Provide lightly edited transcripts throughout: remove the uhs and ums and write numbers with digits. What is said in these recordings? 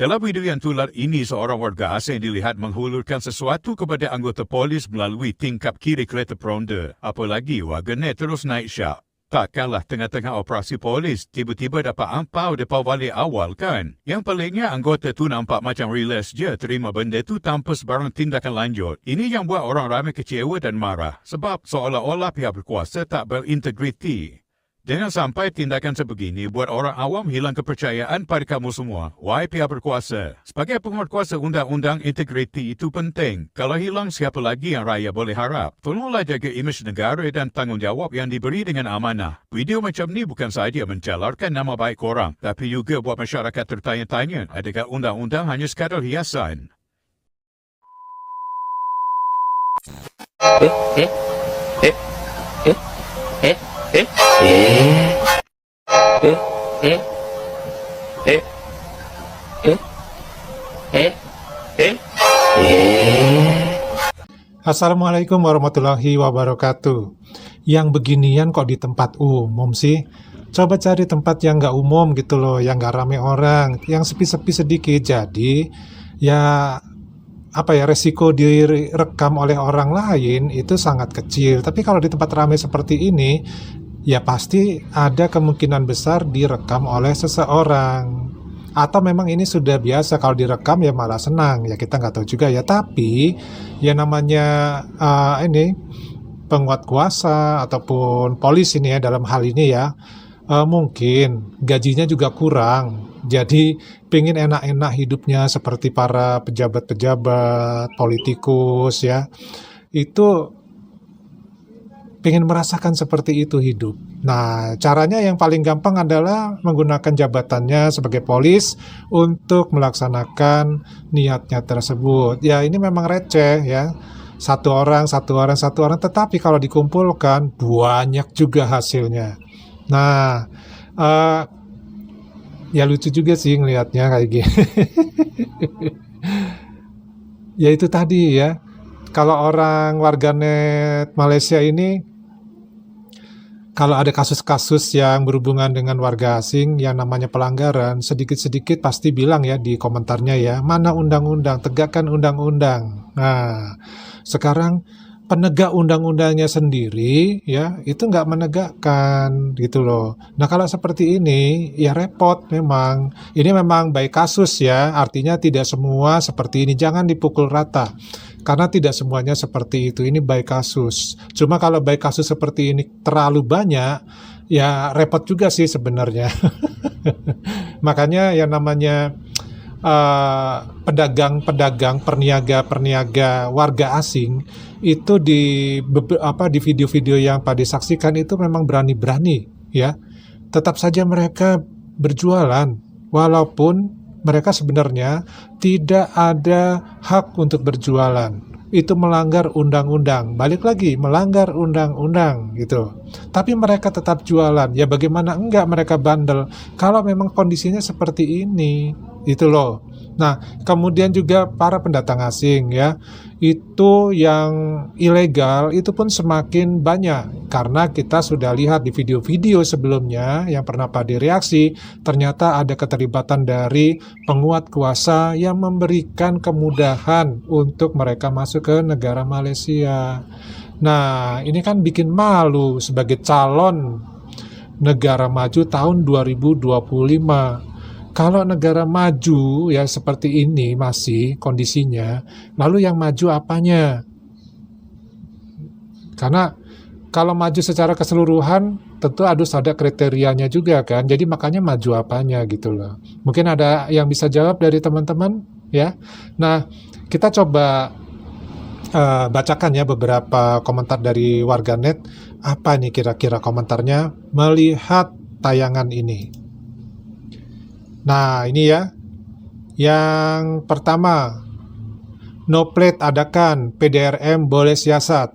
Dalam video yang tular ini, seorang warga asing dilihat menghulurkan sesuatu kepada anggota polis melalui tingkap kiri kereta peronda. Apalagi warganet terus naik syak. Takkanlah tengah-tengah operasi polis, tiba-tiba dapat ampau depan balik awal kan? Yang pelingnya anggota tu nampak macam relax je terima benda tu tanpa sebarang tindakan lanjut. Ini yang buat orang ramai kecewa dan marah. Sebab seolah-olah pihak berkuasa tak berintegriti. Jangan sampai tindakan sebegini buat orang awam hilang kepercayaan pada kamu semua. Wahai pihak berkuasa, sebagai penguatkuasa undang-undang, integriti itu penting. Kalau hilang, siapa lagi yang raya boleh harap? Tolonglah jaga imej negara dan tanggungjawab yang diberi dengan amanah. Video macam ni bukan sahaja mencalarkan nama baik korang, tapi juga buat masyarakat tertanya-tanya, adakah undang-undang hanya sekadar hiasan? Assalamualaikum warahmatullahi wabarakatuh. Yang beginian kok di tempat umum sih? Coba cari tempat yang nggak umum gitu loh, yang nggak rame orang, yang sepi-sepi sedikit. Jadi ya resiko direkam oleh orang lain itu sangat kecil. Tapi kalau di tempat ramai seperti ini, ya pasti ada kemungkinan besar direkam oleh seseorang. Atau memang ini sudah biasa, kalau direkam ya malah senang, ya kita nggak tahu juga ya. Tapi ya namanya ini penguat kuasa ataupun polisi ini ya, dalam hal ini ya mungkin gajinya juga kurang, jadi pengen enak-enak hidupnya seperti para pejabat-pejabat, politikus ya, itu pengen merasakan seperti itu hidup. Nah, caranya yang paling gampang adalah menggunakan jabatannya sebagai polis untuk melaksanakan niatnya tersebut. Ya, ini memang receh ya. Satu orang, tetapi kalau dikumpulkan banyak juga hasilnya. Nah, ya lucu juga sih ngelihatnya kayak gini. Ya itu tadi ya. Kalau orang warganet Malaysia ini, kalau ada kasus-kasus yang berhubungan dengan warga asing yang namanya pelanggaran, sedikit-sedikit pasti bilang ya di komentarnya ya, mana undang-undang, tegakkan undang-undang. Nah, sekarang penegak undang-undangnya sendiri ya, itu nggak menegakkan gitu loh. Nah, kalau seperti ini ya repot memang. Ini memang baik kasus ya, artinya tidak semua seperti ini. Jangan dipukul rata. Karena tidak semuanya seperti itu, ini baik kasus. Cuma kalau baik kasus seperti ini terlalu banyak, ya repot juga sih sebenarnya. Makanya yang namanya pedagang-pedagang, perniaga-perniaga warga asing, itu di video-video yang Pak disaksikan itu memang berani-berani ya. Tetap saja mereka berjualan, walaupun mereka sebenarnya tidak ada hak untuk berjualan. Itu melanggar undang-undang. Balik lagi, melanggar undang-undang gitu. Tapi mereka tetap jualan. Ya bagaimana enggak mereka bandel kalau memang kondisinya seperti ini. Itu loh. Nah, kemudian juga para pendatang asing ya, itu yang ilegal itu pun semakin banyak. Karena kita sudah lihat di video-video sebelumnya yang pernah Pak direaksi, ternyata ada keterlibatan dari penguat kuasa yang memberikan kemudahan untuk mereka masuk ke negara Malaysia. Nah, ini kan bikin malu sebagai calon negara maju tahun 2025. Kalau negara maju ya seperti ini masih kondisinya, lalu yang maju apanya? Karena kalau maju secara keseluruhan tentu harus ada kriterianya juga kan. Jadi makanya maju apanya gitu loh. Mungkin ada yang bisa jawab dari teman-teman ya. Nah, kita coba bacakan ya beberapa komentar dari warganet. Apa nih kira-kira komentarnya melihat tayangan ini? Nah, ini ya. Yang pertama, no plate adakan, PDRM boleh siasat.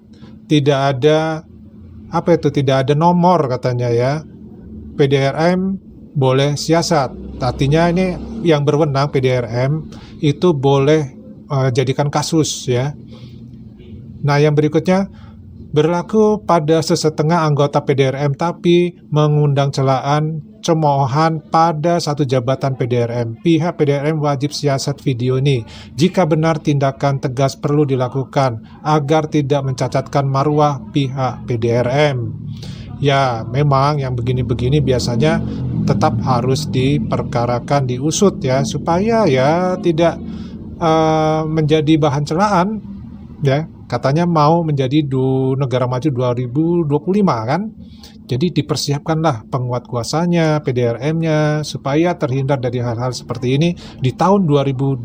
Tidak ada tidak ada nomor katanya ya. PDRM boleh siasat. Artinya ini yang berwenang PDRM itu boleh jadikan kasus ya. Nah, yang berikutnya, berlaku pada sesetengah anggota PDRM tapi mengundang celaan pencemoohan pada satu jabatan PDRM. Pihak PDRM wajib siasat video ini. Jika benar, tindakan tegas perlu dilakukan agar tidak mencacatkan marwah pihak PDRM. Ya, memang yang begini-begini biasanya tetap harus diperkarakan, diusut ya, supaya ya tidak menjadi bahan celaan ya. Katanya mau menjadi negara maju 2025 kan. Jadi dipersiapkanlah penguat kuasanya, PDRM-nya, supaya terhindar dari hal-hal seperti ini di tahun 2025.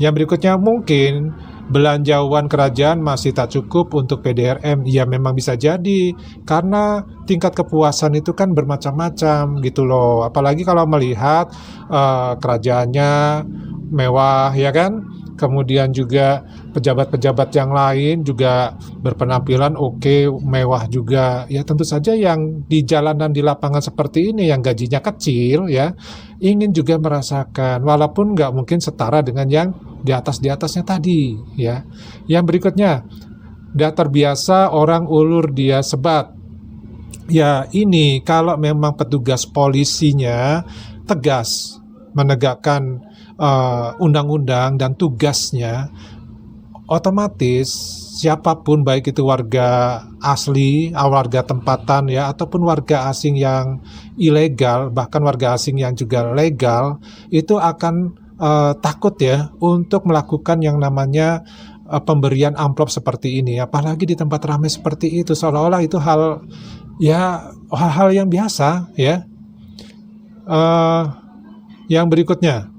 Yang berikutnya, mungkin belanjawan kerajaan masih tak cukup untuk PDRM. Ya memang bisa jadi, karena tingkat kepuasan itu kan bermacam-macam gitu loh. Apalagi kalau melihat kerajaannya mewah ya kan. Kemudian juga pejabat-pejabat yang lain juga berpenampilan oke, mewah juga. Ya tentu saja yang di jalanan di lapangan seperti ini yang gajinya kecil ya, ingin juga merasakan, walaupun nggak mungkin setara dengan yang di atasnya tadi ya. Yang berikutnya, dah terbiasa orang ulur dia sebat. Ya ini kalau memang petugas polisinya tegas menegakkan undang-undang dan tugasnya, otomatis siapapun, baik itu warga asli, warga tempatan ya, ataupun warga asing yang ilegal, bahkan warga asing yang juga legal, itu akan takut ya untuk melakukan yang namanya pemberian amplop seperti ini. Apalagi di tempat ramai seperti itu, seolah-olah itu hal-hal yang biasa ya. Yang berikutnya,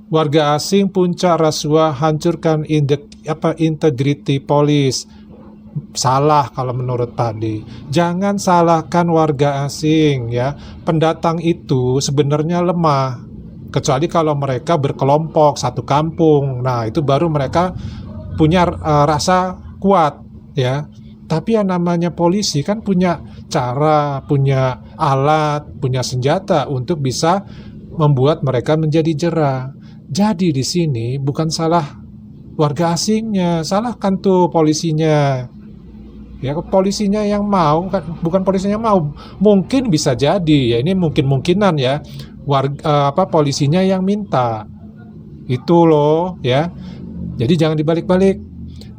warga asing puncak rasuah hancurkan integriti polis. Salah kalau menurut Padi. Jangan salahkan warga asing ya. Pendatang itu sebenarnya lemah, kecuali kalau mereka berkelompok satu kampung. Nah, itu baru mereka punya rasa kuat ya. Tapi yang namanya polisi kan punya cara, punya alat, punya senjata untuk bisa membuat mereka menjadi jera. Jadi di sini bukan salah warga asingnya, salahkan tuh polisinya. Ya polisinya yang mau, bukan polisinya yang mau. Mungkin bisa jadi ya, ini mungkin-mungkinan ya. Polisinya yang minta. Itu loh ya. Jadi jangan dibalik-balik.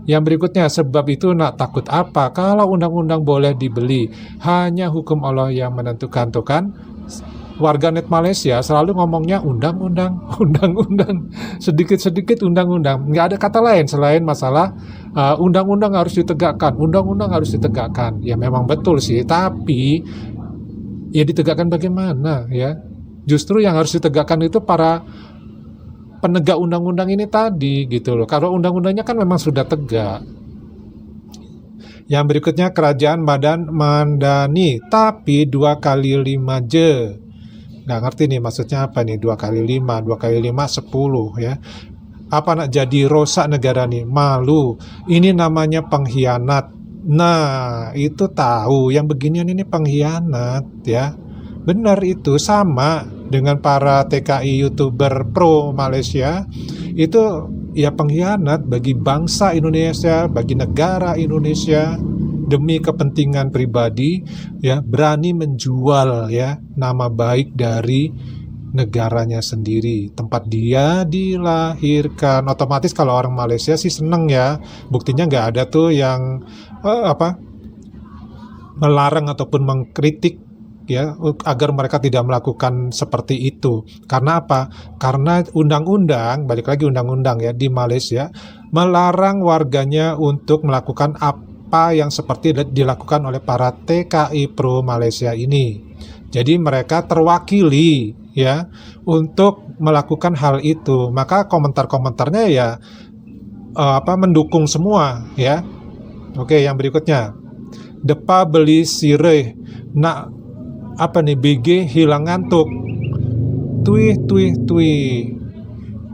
Yang berikutnya, sebab itu nak takut apa kalau undang-undang boleh dibeli. Hanya hukum Allah yang menentukan tuh kan. Warganet Malaysia selalu ngomongnya undang-undang, undang-undang, sedikit-sedikit undang-undang. Nggak ada kata lain selain masalah undang-undang harus ditegakkan, undang-undang harus ditegakkan. Ya memang betul sih, tapi ya ditegakkan bagaimana ya? Justru yang harus ditegakkan itu para penegak undang-undang ini tadi gitu loh. Kalau undang-undangnya kan memang sudah tegak. Yang berikutnya, kerajaan Mandani tapi 2 kali 5 je. Nggak ngerti nih maksudnya apa nih 2 kali 5, 2 kali 5 10 ya. Apa nak jadi rosak negara nih, malu. Ini namanya pengkhianat. Nah itu tahu yang beginian ini pengkhianat ya. Benar, itu sama dengan para TKI YouTuber pro Malaysia. Itu ya pengkhianat bagi bangsa Indonesia, bagi negara Indonesia, demi kepentingan pribadi ya, berani menjual ya nama baik dari negaranya sendiri, tempat dia dilahirkan. Otomatis kalau orang Malaysia sih seneng ya, buktinya nggak ada tuh yang melarang ataupun mengkritik ya agar mereka tidak melakukan seperti itu. Karena apa? Karena undang-undang, balik lagi undang-undang ya di Malaysia melarang warganya untuk melakukan apa yang seperti dilakukan oleh para TKI pro Malaysia ini. Jadi mereka terwakili ya untuk melakukan hal itu. Maka komentar-komentarnya ya mendukung semua ya. Oke, yang berikutnya, depa beli sirih nak BG hilang ngantuk. Tuih.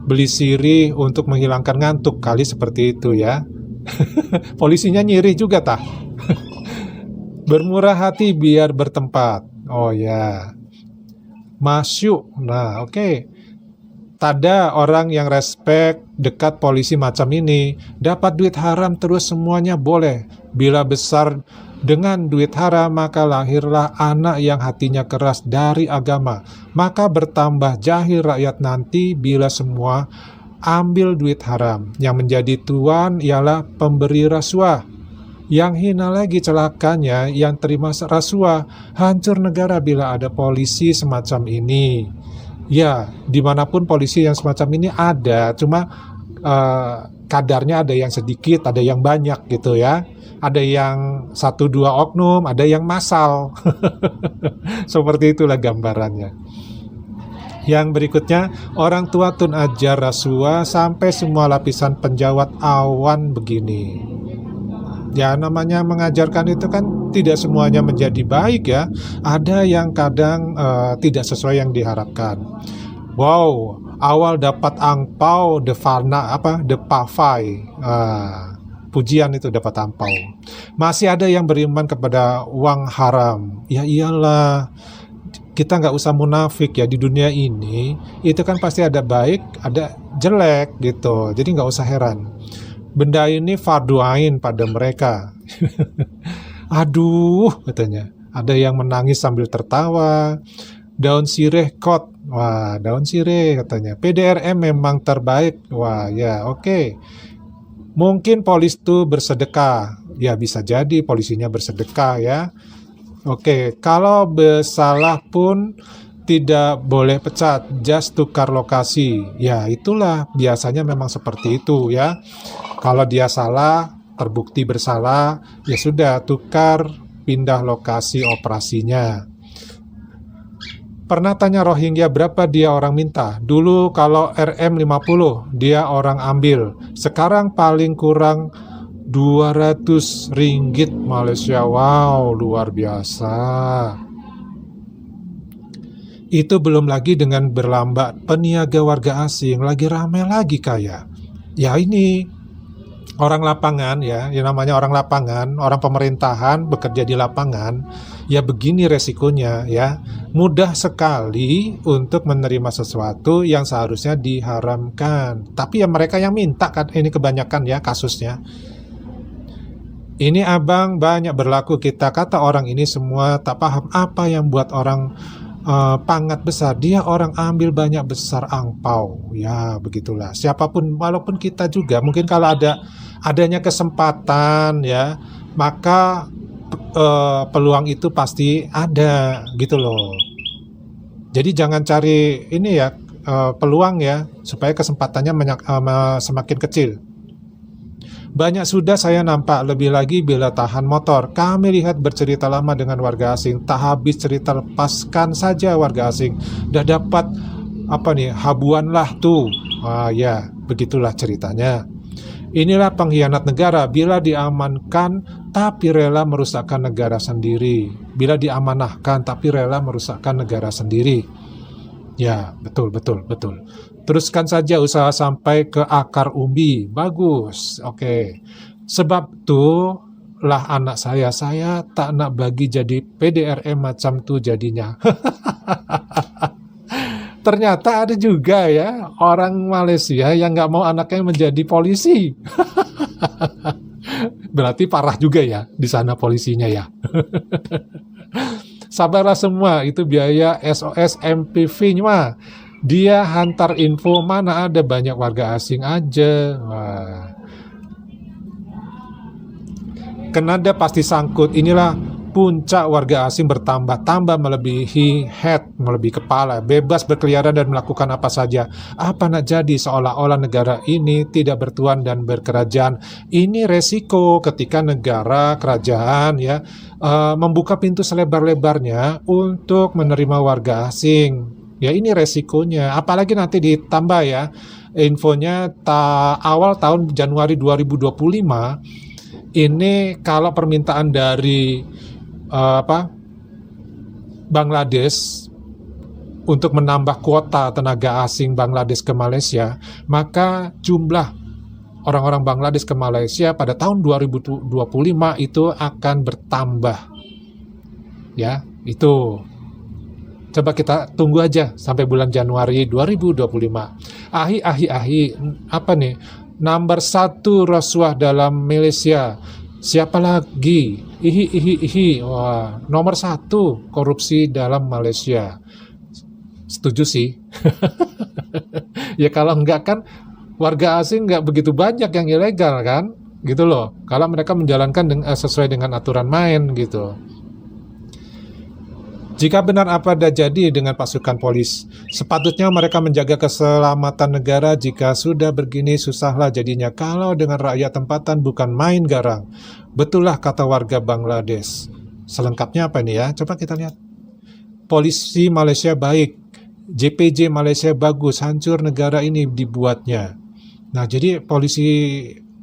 Beli sirih untuk menghilangkan ngantuk, kali seperti itu ya. Polisinya nyirih juga tah. Bermurah hati biar bertempat. Oh ya. Masuk. Nah, oke. Tada orang yang respect dekat polisi macam ini, dapat duit haram terus semuanya boleh. Bila besar Dengan duit haram maka lahirlah anak yang hatinya keras dari agama. Maka bertambah jahil rakyat nanti bila semua ambil duit haram. Yang menjadi tuan ialah pemberi rasuah. Yang hina lagi celakanya yang terima rasuah. Hancur negara bila ada polisi semacam ini. Ya, dimanapun polisi yang semacam ini ada, cuma kadarnya ada yang sedikit, ada yang banyak gitu ya. Ada yang 1-2 oknum, ada yang massal. Seperti itulah gambarannya. Yang berikutnya, orang tua tun ajar rasuah sampai semua lapisan penjawat awan begini. Ya, namanya mengajarkan itu kan tidak semuanya menjadi baik ya. Ada yang kadang tidak sesuai yang diharapkan. Wow, awal dapat angpau de pavai. Pujian itu dapat angpau. Masih ada yang beriman kepada uang haram. Ya iyalah, kita nggak usah munafik ya, di dunia ini itu kan pasti ada baik, ada jelek gitu. Jadi nggak usah heran. Benda ini fardu ain pada mereka. Aduh, katanya. Ada yang menangis sambil tertawa. Daun sirih kot. Wah, daun sirih katanya. PDRM memang terbaik. Wah, ya oke. Mungkin polis itu bersedekah. Ya bisa jadi polisinya bersedekah ya. Oke, kalau bersalah pun tidak boleh pecat, just tukar lokasi. Ya itulah biasanya memang seperti itu ya. Kalau dia salah, terbukti bersalah, ya sudah tukar, pindah lokasi operasinya. Pernah tanya Rohingya berapa dia orang minta. Dulu kalau RM50 dia orang ambil. Sekarang paling kurang 200 ringgit Malaysia. Wow, luar biasa. Itu belum lagi dengan berlambat peniaga warga asing lagi ramai lagi kaya. Ya ini orang lapangan ya, yang namanya orang lapangan, orang pemerintahan bekerja di lapangan, ya begini resikonya ya. Mudah sekali untuk menerima sesuatu yang seharusnya diharamkan. Tapi ya mereka yang minta kan, ini kebanyakan ya kasusnya. Ini abang banyak berlaku kita, kata orang ini semua tak paham apa yang buat orang pangat besar, dia orang ambil banyak besar angpau. Ya begitulah, siapapun, walaupun kita juga mungkin kalau adanya kesempatan ya, maka peluang itu pasti ada gitu loh. Jadi jangan cari ini ya, peluang ya, supaya kesempatannya semakin kecil. Banyak sudah saya nampak, lebih lagi bila tahan motor. Kami lihat bercerita lama dengan warga asing, tak habis cerita, lepaskan saja warga asing. Dah dapat habuan lah tuh. Ya, begitulah ceritanya. Inilah pengkhianat negara, bila diamankan tapi rela merusakkan negara sendiri. Bila diamanahkan tapi rela merusakkan negara sendiri. Ya, betul. Teruskan saja usaha sampai ke akar umbi. Bagus, oke. Sebab tu lah anak saya tak nak bagi jadi PDRM macam tu jadinya. Ternyata ada juga ya orang Malaysia yang nggak mau anaknya menjadi polisi. Berarti parah juga ya di sana polisinya ya. Sabarlah semua, itu biaya SOS MPV-nya mah. Dia hantar info, mana ada banyak warga asing aja. Wah. Kanada pasti sangkut. Inilah puncak warga asing bertambah-tambah melebihi kepala, bebas berkeliaran dan melakukan apa saja. Apa nak jadi seolah-olah negara ini tidak bertuan dan berkerajaan. Ini resiko ketika negara kerajaan ya membuka pintu selebar-lebarnya untuk menerima warga asing. Ya ini resikonya, apalagi nanti ditambah ya infonya awal tahun Januari 2025 ini kalau permintaan dari Bangladesh untuk menambah kuota tenaga asing Bangladesh ke Malaysia, maka jumlah orang-orang Bangladesh ke Malaysia pada tahun 2025 itu akan bertambah. Ya, itu. Coba kita tunggu aja sampai bulan Januari 2025. Ahi, apa nih? Nomor 1 rasuah dalam Malaysia. Siapa lagi? Ihi. Wah, nomor satu korupsi dalam Malaysia. Setuju sih. Ya kalau enggak kan warga asing nggak begitu banyak yang ilegal kan, gitu loh. Kalau mereka menjalankan sesuai dengan aturan main gitu. Jika benar apa ada jadi dengan pasukan polis, sepatutnya mereka menjaga keselamatan negara. Jika sudah begini susahlah jadinya kalau dengan rakyat tempatan bukan main garang. Betullah kata warga Bangladesh. Selengkapnya apa ini ya? Coba kita lihat. Polisi Malaysia baik, JPJ Malaysia bagus, hancur negara ini dibuatnya. Nah, jadi polisi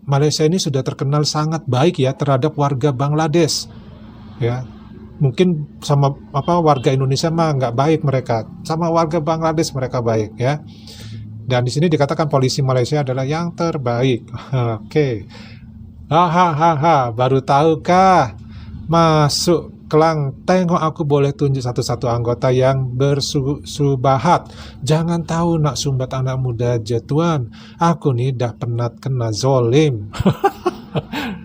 Malaysia ini sudah terkenal sangat baik ya terhadap warga Bangladesh. Ya, mungkin sama warga Indonesia mah nggak baik mereka, sama warga Bangladesh mereka baik ya. Dan di sini dikatakan polisi Malaysia adalah yang terbaik. Oke. Hahaha, baru tahukah? Masuk Kelang, tengok aku boleh tunjuk satu-satu anggota yang bersubahat. Jangan tahu nak sumbat anak muda aja tuan. Aku nih dah penat kena zolim.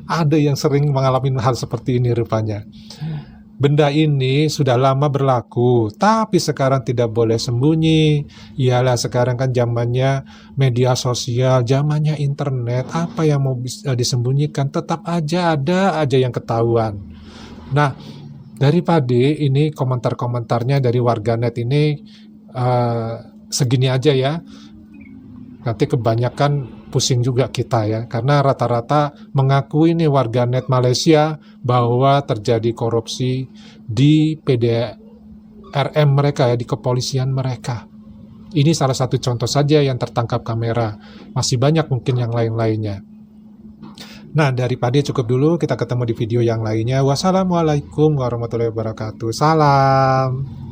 Ada yang sering mengalami hal seperti ini rupanya. Benda ini sudah lama berlaku, tapi sekarang tidak boleh sembunyi. Iyalah sekarang kan zamannya media sosial, zamannya internet. Apa yang mau disembunyikan tetap aja ada aja yang ketahuan. Nah, daripada ini komentar-komentarnya dari warganet ini segini aja ya. Nanti kebanyakan pusing juga kita ya, karena rata-rata mengakui nih warganet Malaysia bahwa terjadi korupsi di PDRM mereka ya, di kepolisian mereka. Ini salah satu contoh saja yang tertangkap kamera. Masih banyak mungkin yang lain-lainnya. Nah, daripada cukup dulu, kita ketemu di video yang lainnya. Wassalamualaikum warahmatullahi wabarakatuh. Salam.